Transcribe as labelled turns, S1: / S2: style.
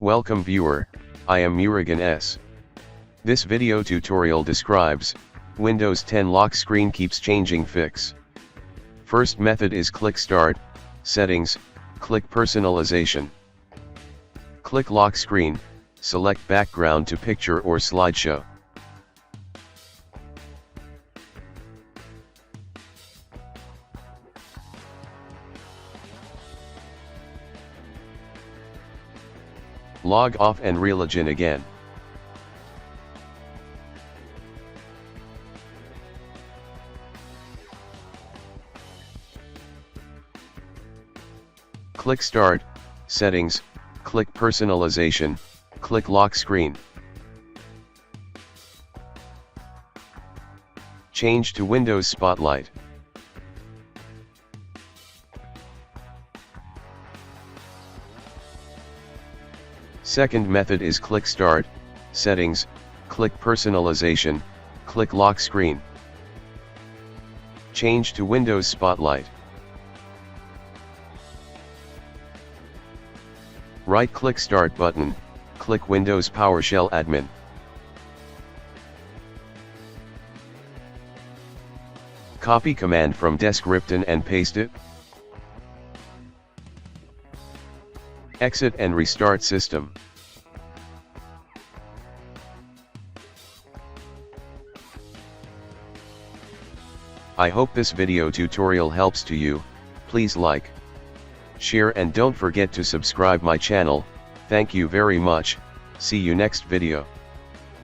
S1: Welcome viewer, I am Murugan S. This video tutorial describes Windows 10 lock screen keeps changing fix. First method is click Start, Settings, click Personalization. Click Lock Screen, select Background to Picture or Slideshow. Log off and relogin again. Click Start, Settings, click Personalization, click Lock Screen. Change to Windows Spotlight. Second method is click Start, Settings, click Personalization, click Lock Screen. Change to Windows Spotlight. Right-click Start button, click Windows PowerShell Admin. Copy command from description and paste it. Exit and restart system. I hope this video tutorial helps to you. Please like, share and don't forget to subscribe my channel. Thank you very much. See you next video.